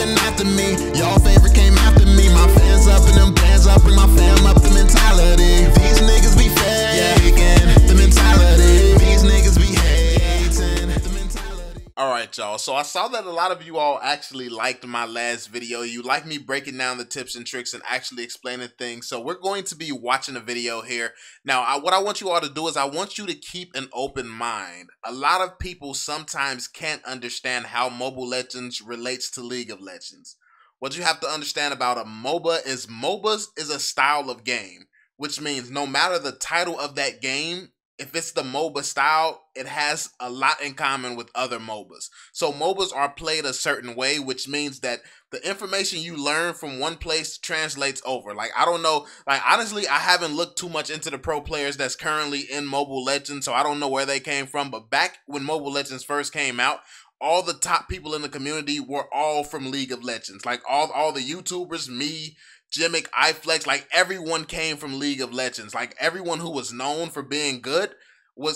been after me. Y'all favorite came after me. My fans up and them bands up. Bring my fam up, the mentality. These niggas be faking, the mentality. These niggas be hating, the mentality. Alright, y'all, so I saw that a lot of you all actually liked my last video. You like me breaking down the tips and tricks and actually explaining things. So we're going to be watching a video here. Now, what I want you all to do is I want you to keep an open mind. A lot of people sometimes can't understand how Mobile Legends relates to League of Legends. What you have to understand about a MOBA is MOBAs is a style of game, which means no matter the title of that game, if it's the MOBA style, it has a lot in common with other MOBAs. So MOBAs are played a certain way, which means that the information you learn from one place translates over. Like, I don't know, like, honestly, I haven't looked too much into the pro players that's currently in Mobile Legends, so I don't know where they came from. But back when Mobile Legends first came out, all the top people in the community were all from League of Legends. Like, all the YouTubers, me, Jimmick, iFlex, like everyone came from League of Legends. Like everyone who was known for being good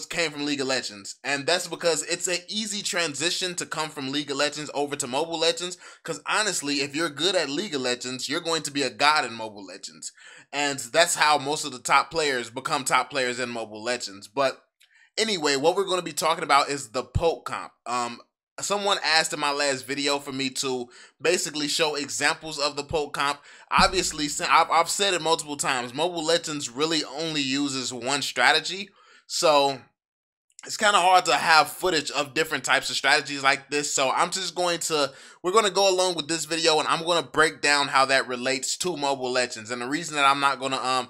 came from League of Legends. And that's because it's an easy transition to come from League of Legends over to Mobile Legends. Because honestly, if you're good at League of Legends, you're going to be a god in Mobile Legends. And that's how most of the top players become top players in Mobile Legends. But anyway, what we're going to be talking about is the poke comp. Someone asked in my last video for me to basically show examples of the poke comp. Obviously, I've said it multiple times, Mobile Legends really only uses one strategy. So it's kind of hard to have footage of different types of strategies like this. So we're going to go along with this video and I'm going to break down how that relates to Mobile Legends. And the reason that I'm not going to,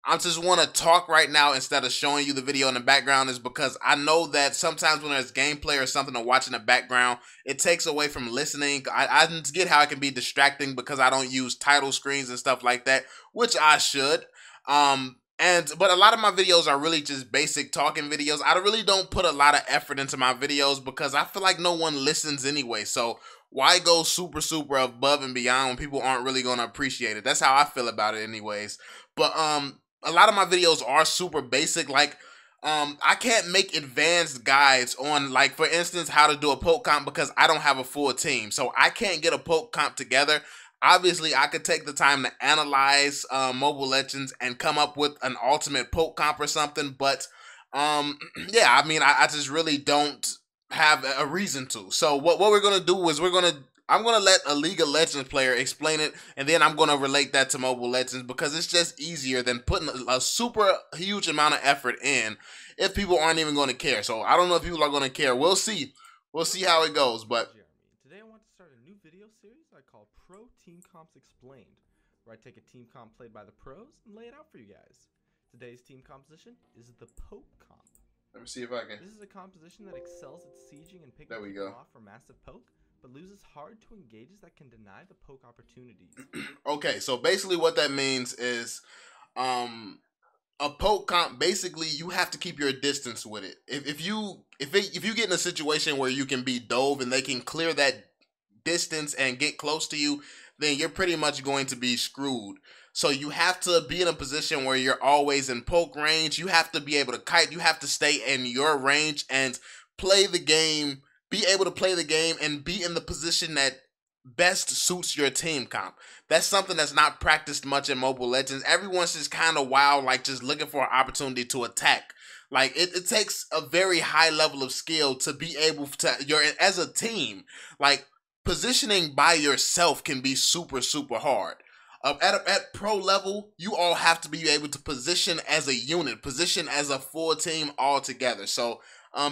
I just want to talk right now instead of showing you the video in the background is because I know that sometimes when there's gameplay or something to watch in the background, it takes away from listening. I get how it can be distracting because I don't use title screens and stuff like that, which I should. But a lot of my videos are really just basic talking videos. I really don't put a lot of effort into my videos because I feel like no one listens anyway. So why go super above and beyond when people aren't really going to appreciate it? That's how I feel about it anyways. But a lot of my videos are super basic. Like, I can't make advanced guides on, like, for instance, how to do a poke comp because I don't have a full team. So I can't get a poke comp together. Obviously, I could take the time to analyze Mobile Legends and come up with an ultimate poke comp or something. But, yeah, I mean, I just really don't have a reason to. So what we're going to do is I'm going to let a League of Legends player explain it, and then I'm going to relate that to Mobile Legends because it's just easier than putting a super huge amount of effort in if people aren't even going to care. So I don't know if people are going to care. We'll see. We'll see how it goes. But today I want to start a new video series I call Pro Team Comps Explained, where I take a team comp played by the pros and lay it out for you guys. Today's team composition is the poke comp. Let me see if I can. This is a composition that excels at sieging and picking people off for massive poke, but loses hard to engages that can deny the poke opportunities. Okay, so basically what that means is a poke comp, basically you have to keep your distance with it. If you get in a situation where you can be dove and they can clear that distance and get close to you, then you're pretty much going to be screwed. So you have to be in a position where you're always in poke range. You have to be able to kite. You have to stay in your range and play the game. Be able to play the game and be in the position that best suits your team comp. That's something that's not practiced much in Mobile Legends. Everyone's just kind of wild, like just looking for an opportunity to attack. Like it takes a very high level of skill to be able to, as a team, like positioning by yourself can be super hard. At pro level, you all have to be able to position as a unit, position as a full team all together. So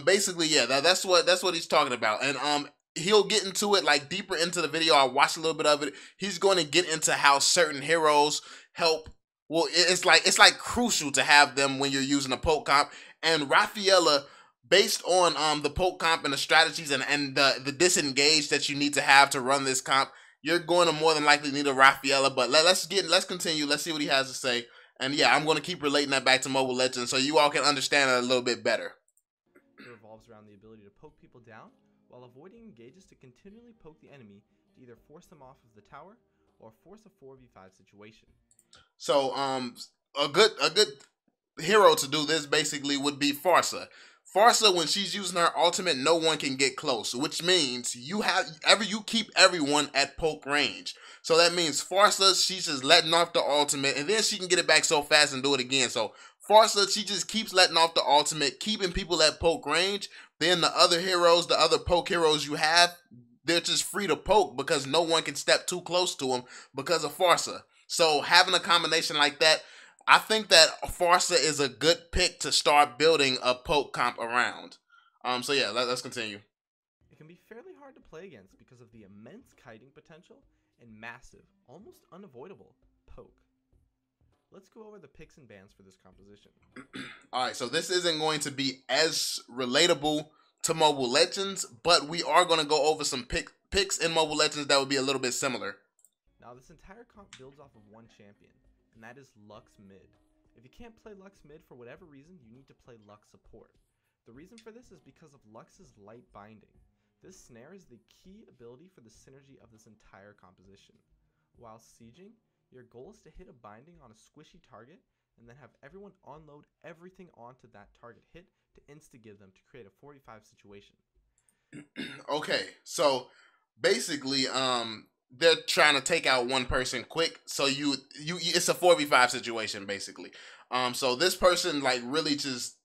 basically, yeah, that's what he's talking about. And he'll get into it like deeper into the video. I watched a little bit of it. He's going to get into how certain heroes help. Well, it's like crucial to have them when you're using a poke comp. And Rafaela, based on the poke comp and the strategies and the disengage that you need to have to run this comp, you're going to more than likely need a Rafaela. But let's continue. Let's see what he has to say. And yeah, I'm going to keep relating that back to Mobile Legends so you all can understand it a little bit better. It revolves around the ability to poke people down while avoiding engages to continually poke the enemy to either force them off of the tower or force a 4v5 situation. So a good hero to do this basically would be Farsa. Farsa, when she's using her ultimate, no one can get close, which means you keep everyone at poke range. So that means Farsa, she's just letting off the ultimate, and then she can get it back so fast and do it again. So Farsa, she just keeps letting off the ultimate, keeping people at poke range. Then the other heroes, the other poke heroes you have, they're just free to poke because no one can step too close to them because of Farsa. So having a combination like that, I think that Farsa is a good pick to start building a poke comp around. So yeah, let's continue. It can be fairly hard to play against because of the immense kiting potential and massive, almost unavoidable, poke. Let's go over the picks and bans for this composition. Alright, so this isn't going to be as relatable to Mobile Legends, but we are going to go over some picks in Mobile Legends that would be a little bit similar. Now this entire comp builds off of one champion, and that is Lux Mid. If you can't play Lux Mid for whatever reason, you need to play Lux Support. The reason for this is because of Lux's light binding. This snare is the key ability for the synergy of this entire composition. While sieging, your goal is to hit a binding on a squishy target and then have everyone unload everything onto that target hit to insta-give them to create a 45 situation. Okay, so basically, they're trying to take out one person quick, so it's a 4v5 situation basically. So this person like really just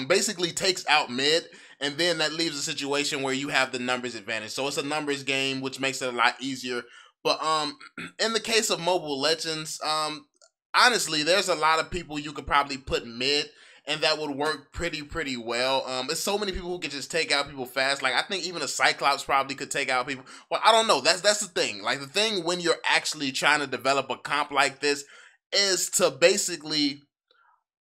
basically takes out mid, and then that leaves a situation where you have the numbers advantage. So it's a numbers game, which makes it a lot easier. But in the case of Mobile Legends, honestly, there's a lot of people you could probably put mid, and that would work pretty well. There's so many people who can just take out people fast. Like I think even a Cyclops probably could take out people. Well, I don't know. That's the thing. Like the thing when you're actually trying to develop a comp like this is to basically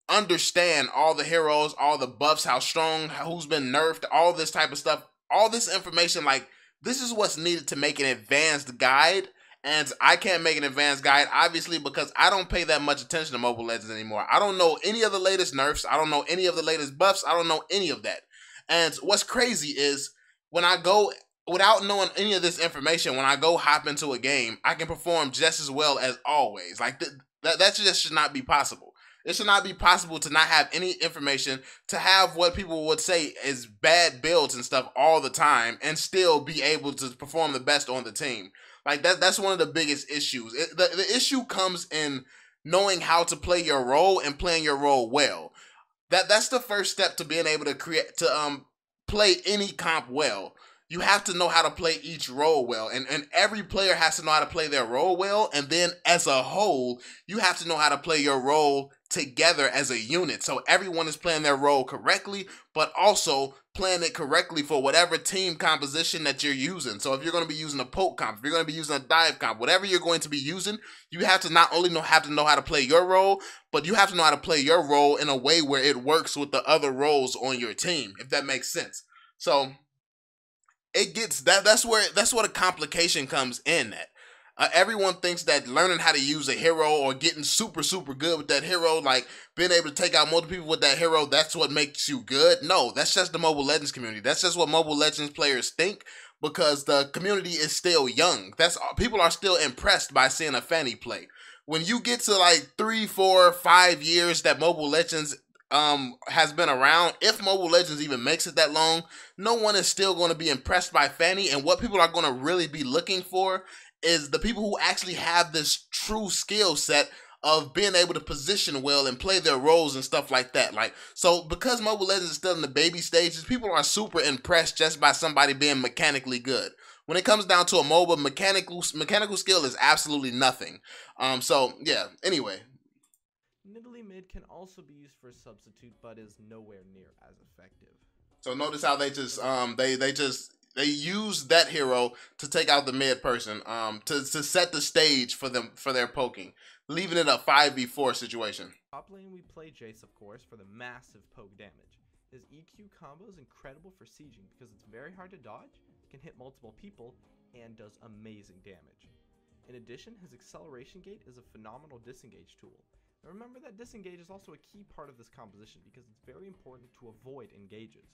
understand all the heroes, all the buffs, how strong, who's been nerfed, all this type of stuff, all this information. Like this is what's needed to make an advanced guide. And I can't make an advanced guide, obviously, because I don't pay that much attention to Mobile Legends anymore. I don't know any of the latest nerfs. I don't know any of the latest buffs. I don't know any of that. And what's crazy is when I go, without knowing any of this information, when I go hop into a game, I can perform just as well as always. Like that just should not be possible. It should not be possible to not have any information, to have what people would say is bad builds and stuff all the time, and still be able to perform the best on the team. Like that's one of the biggest issues. The issue comes in knowing how to play your role and playing your role well. That's the first step to being able to play any comp well. You have to know how to play each role well, and every player has to know how to play their role well, and then as a whole, you have to know how to play your role together as a unit, so everyone is playing their role correctly, but also playing it correctly for whatever team composition that you're using. So if you're going to be using a poke comp, if you're going to be using a dive comp, whatever you're going to be using, you have to not only know how to play your role, but you have to know how to play your role in a way where it works with the other roles on your team, if that makes sense. So it gets that's where a complication comes in at. Everyone thinks that learning how to use a hero or getting super good with that hero, like being able to take out multiple people with that hero, that's what makes you good. No, that's just the Mobile Legends community. That's just what Mobile Legends players think, because the community is still young. People are still impressed by seeing a Fanny play. When you get to like 3, 4, 5 years that Mobile Legends has been around, if Mobile Legends even makes it that long, no one is still going to be impressed by Fanny. And what people are going to really be looking for is the people who actually have this true skill set of being able to position well and play their roles and stuff like that. Like, so because Mobile Legends is still in the baby stages, people are super impressed just by somebody being mechanically good. When it comes down to a MOBA, mechanical skill is absolutely nothing. So yeah, anyway. Nidalee mid can also be used for a substitute, but is nowhere near as effective. So notice how they just they use that hero to take out the mid person, to set the stage for their poking, leaving it a 5v4 situation. Top lane we play Jace, of course, for the massive poke damage. His EQ combo is incredible for sieging because it's very hard to dodge, can hit multiple people, and does amazing damage. In addition, his acceleration gate is a phenomenal disengage tool. Now remember that disengage is also a key part of this composition because it's very important to avoid engages.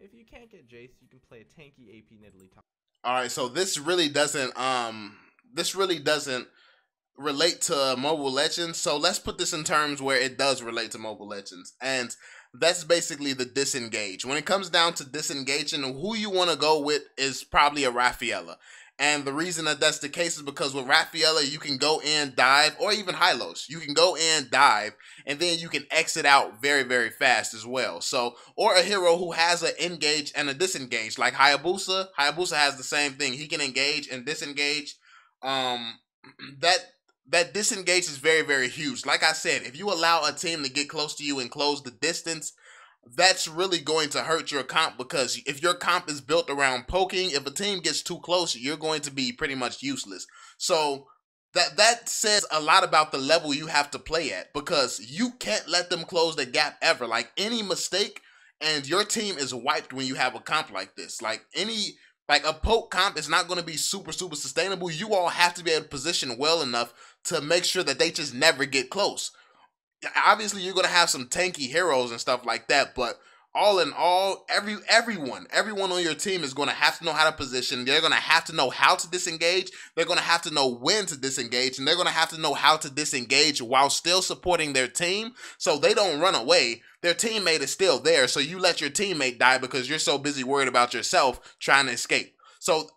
If you can't get Jace, you can play a tanky AP Nidalee top. Alright, so this really doesn't relate to Mobile Legends. So let's put this in terms where it does relate to Mobile Legends. And that's basically the disengage. When it comes down to disengaging, who you want to go with is probably a Rafaela. And the reason that that's the case is because with Rafaela, you can go in, dive, or even Hylos. You can go in, dive, and then you can exit out very, very fast as well. So, or a hero who has an engage and a disengage, like Hayabusa. Hayabusa has the same thing. He can engage and disengage. That disengage is very, very huge. Like I said, if you allow a team to get close to you and close the distance, that's really going to hurt your comp, because if your comp is built around poking, if a team gets too close, you're going to be pretty much useless. So that says a lot about the level you have to play at, because you can't let them close the gap ever. Like any mistake and your team is wiped when you have a comp like this. Like a poke comp is not going to be super, super sustainable. You all have to be able to position well enough to make sure that they just never get close. Obviously, you're going to have some tanky heroes and stuff like that, but all in all, everyone on your team is going to have to know how to position. They're going to have to know how to disengage. They're going to have to know when to disengage, and they're going to have to know how to disengage while still supporting their team so they don't run away. Their teammate is still there, so you let your teammate die because you're so busy worried about yourself trying to escape. So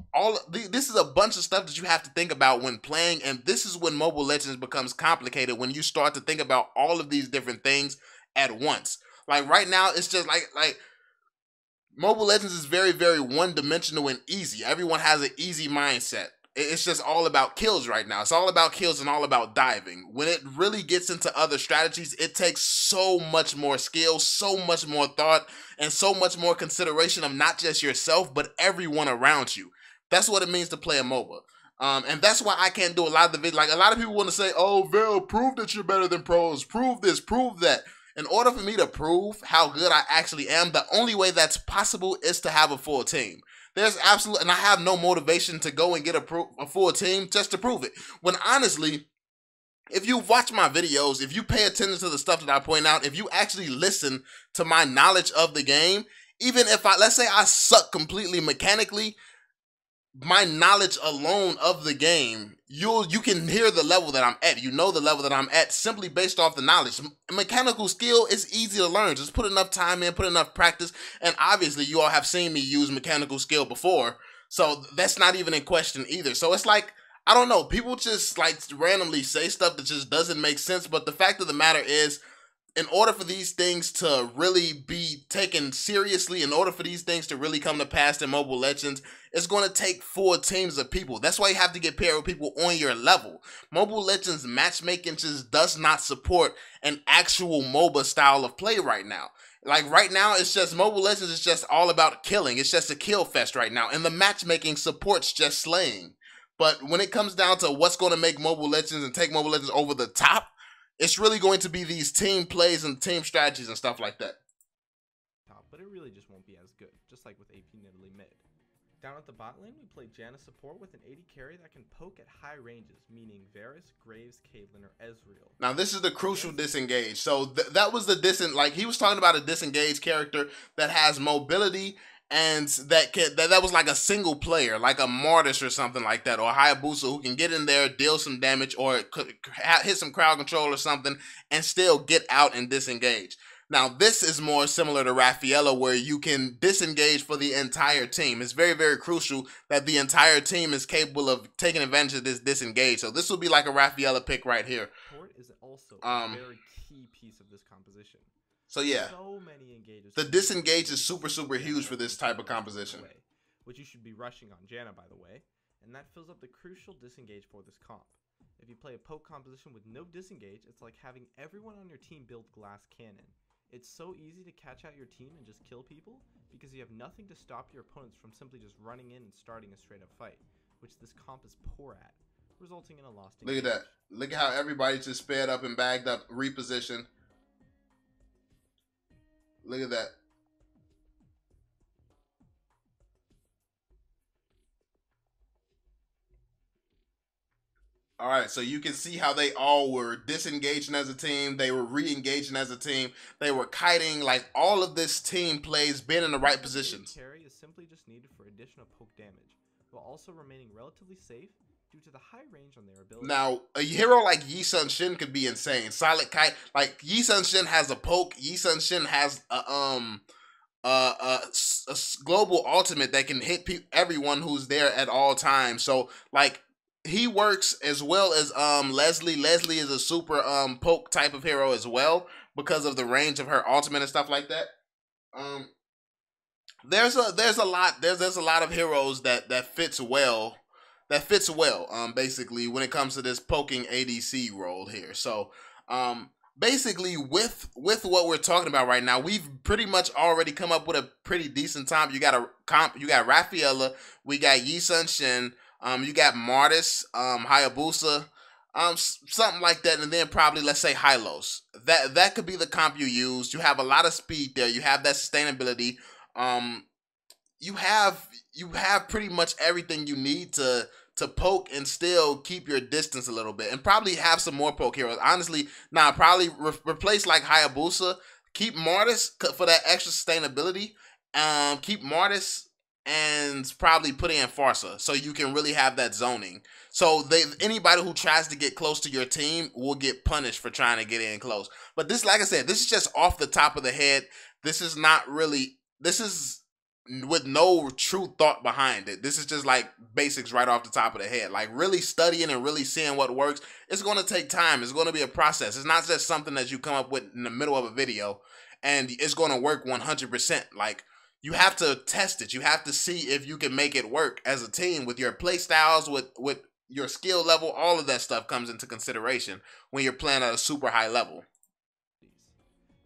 this is a bunch of stuff that you have to think about when playing, and this is when Mobile Legends becomes complicated, when you start to think about all of these different things at once. Like right now, it's just like Mobile Legends is very, very one-dimensional and easy. Everyone has an easy mindset. It's just all about kills right now. It's all about kills and all about diving. When it really gets into other strategies, it takes so much more skill, so much more thought, and so much more consideration of not just yourself, but everyone around you. That's what it means to play a MOBA. And that's why I can't do a lot of the videos. Like, a lot of people want to say, oh, VeLL, prove that you're better than pros. Prove this, prove that. In order for me to prove how good I actually am, the only way that's possible is to have a full team. There's absolutely, and I have no motivation to go and get a full team just to prove it. When honestly, if you watch my videos, if you pay attention to the stuff that I point out, if you actually listen to my knowledge of the game, even if let's say I suck completely mechanically, my knowledge alone of the game, you can hear the level that I'm at. You know the level that I'm at simply based off the knowledge. Mechanical skill is easy to learn. Just put enough time in, put enough practice, and obviously you all have seen me use mechanical skill before, so that's not even in question either. So it's like, I don't know, people just like randomly say stuff that just doesn't make sense, but the fact of the matter is, in order for these things to really be taken seriously, in order for these things to really come to pass in Mobile Legends, it's going to take full teams of people. That's why you have to get paired with people on your level. Mobile Legends matchmaking just does not support an actual MOBA style of play right now. Like right now, it's just Mobile Legends is just all about killing. It's just a kill fest right now. And the matchmaking supports just slaying. But when it comes down to what's going to make Mobile Legends and take Mobile Legends over the top, it's really going to be these team plays and team strategies and stuff like that. But it really just won't be as good, just like with AP Nidalee mid. Down at the bot lane, we play Janna support with an AD carry that can poke at high ranges, meaning Varus, Graves, Caitlyn, or Ezreal. Now this is the crucial disengage. So that was the like he was talking about a disengage character that has mobility, and that was like a single player, like a Mortis or something like that, or a Hayabusa who can get in there, deal some damage, or hit some crowd control or something, and still get out and disengage. Now, this is more similar to Rafaela, where you can disengage for the entire team. It's very, very crucial that the entire team is capable of taking advantage of this disengage. So this will be like a Rafaela pick right here. Support is also a very key piece of this composition. So yeah, so many engages. The disengage is super, super huge for this type of composition. Which you should be rushing on Janna, by the way. And that fills up the crucial disengage for this comp. If you play a poke composition with no disengage, it's like having everyone on your team build glass cannon. It's so easy to catch out your team and just kill people because you have nothing to stop your opponents from simply just running in and starting a straight up fight, which this comp is poor at, resulting in a lost engage. Look at that. Look at how everybody just sped up and bagged up, repositioned. Look at that. All right, so you can see how they all were disengaging as a team. They were re-engaging as a team. They were kiting. Like, all of this team plays been in the right positions. Carry is simply just needed for additional poke damage, while also remaining relatively safe due to the high range on their ability. Now, a hero like Yi Sun Shin could be insane. Silent Kite, like Yi Sun Shin has a poke. Yi Sun Shin has a global ultimate that can hit everyone who's there at all times. So like he works as well as Leslie. Leslie is a super poke type of hero as well because of the range of her ultimate and stuff like that. There's a lot of heroes that fits well. Basically when it comes to this poking ADC role here. So basically with what we're talking about right now, we've pretty much already come up with a pretty decent time. You got Rafaela, we got Yi Sun Shin, you got Martis, Hayabusa, something like that, and then probably let's say Hylos. That could be the comp you use. You have a lot of speed there. You have that sustainability. You have pretty much everything you need to poke and still keep your distance a little bit, and probably have some more poke heroes. Honestly, probably replace like Hayabusa. Keep Martis for that extra sustainability. Keep Martis and probably put in Farsa so you can really have that zoning. So anybody who tries to get close to your team will get punished for trying to get in close. But this, like I said, this is just off the top of the head. This is with no true thought behind it. This is just like basics right off the top of the head. Like really studying and really seeing what works. It's going to take time. It's going to be a process. It's not just something that you come up with in the middle of a video and it's going to work 100%. Like you have to test it. You have to see if you can make it work as a team with your play styles, with your skill level. All of that stuff comes into consideration when you're playing at a super high level.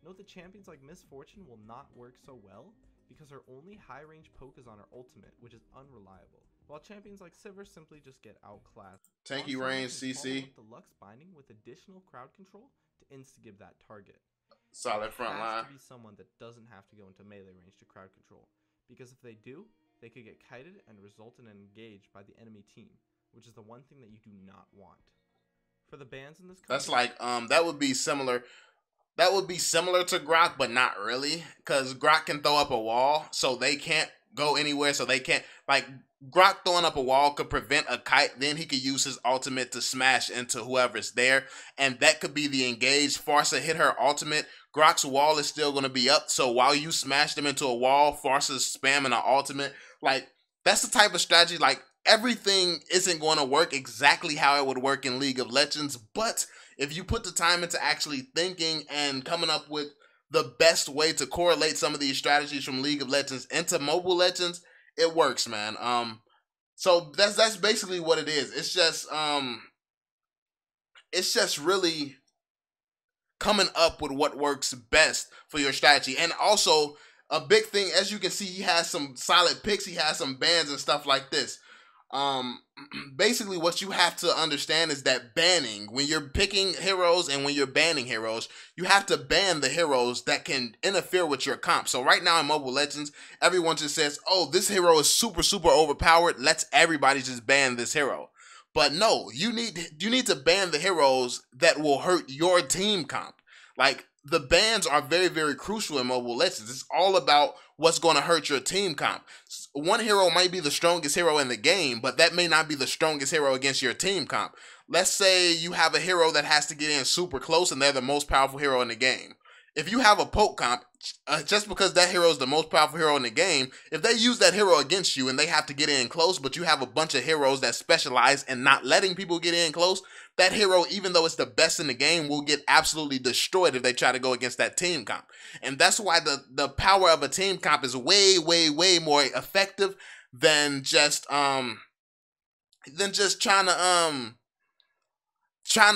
Note that champions like Miss Fortune will not work so well because her only high-range poke is on her ultimate, which is unreliable, while champions like Sivir simply just get outclassed. Tanky range CC. The Lux binding with additional crowd control to insta-give that target. Solid front line. It has to be someone that doesn't have to go into melee range to crowd control, because if they do, they could get kited and result in an engage by the enemy team, which is the one thing that you do not want. For the bans in this country, that's like that would be similar. That would be similar to Grok, but not really, because Grok can throw up a wall, so they can't go anywhere. So they can't, like, Grok throwing up a wall could prevent a kite. Then he could use his ultimate to smash into whoever's there, and that could be the engage. Farsa hit her ultimate. Grok's wall is still going to be up, so while you smash them into a wall, Farsa's spamming an ultimate. Like, that's the type of strategy, like, everything isn't going to work exactly how it would work in League of Legends, but if you put the time into actually thinking and coming up with the best way to correlate some of these strategies from League of Legends into Mobile Legends, it works, man. So that's basically what it is. It's just really coming up with what works best for your strategy. And also a big thing, as you can see, he has some solid picks. He has some bans and stuff like this. Basically what you have to understand is that banning, when you're picking heroes and when you're banning heroes, you have to ban the heroes that can interfere with your comp. So right now in Mobile Legends, everyone just says, oh, this hero is super overpowered, let's everybody just ban this hero. But no, you need to ban the heroes that will hurt your team comp. Like, the bans are very crucial in Mobile Legends. It's all about what's going to hurt your team comp. One hero might be the strongest hero in the game, but that may not be the strongest hero against your team comp. Let's say you have a hero that has to get in super close and they're the most powerful hero in the game. If you have a poke comp, just because that hero is the most powerful hero in the game, if they use that hero against you and they have to get in close, but you have a bunch of heroes that specialize in not letting people get in close, that hero, even though it's the best in the game, will get absolutely destroyed if they try to go against that team comp. And that's why the power of a team comp is way more effective than just trying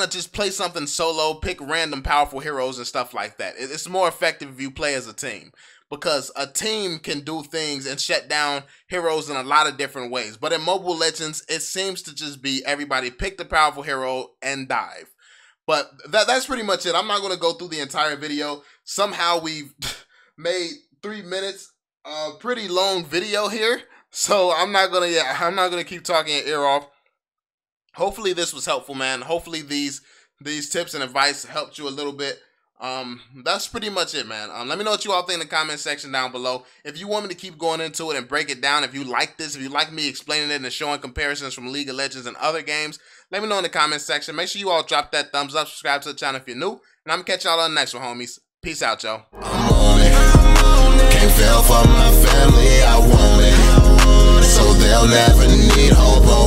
to just play something solo, pick random powerful heroes and stuff like that. It's more effective if you play as a team, because a team can do things and shut down heroes in a lot of different ways. But in Mobile Legends, it seems to just be everybody pick the powerful hero and dive. But that's pretty much it. I'm not going to go through the entire video. Somehow we've made 3 minutes, a pretty long video here. So I'm not going to keep talking your ear off. Hopefully this was helpful, man. Hopefully these tips and advice helped you a little bit. That's pretty much it, man. Let me know what you all think in the comment section down below. If you want me to keep going into it and break it down, if you like this, if you like me explaining it and showing comparisons from League of Legends and other games, let me know in the comment section. Make sure you all drop that thumbs up, subscribe to the channel if you're new, and I'm gonna catch y'all on the next one, homies. Peace out, y'all. I'm on it. Can't fail for my family, I want it. So they'll never need hope.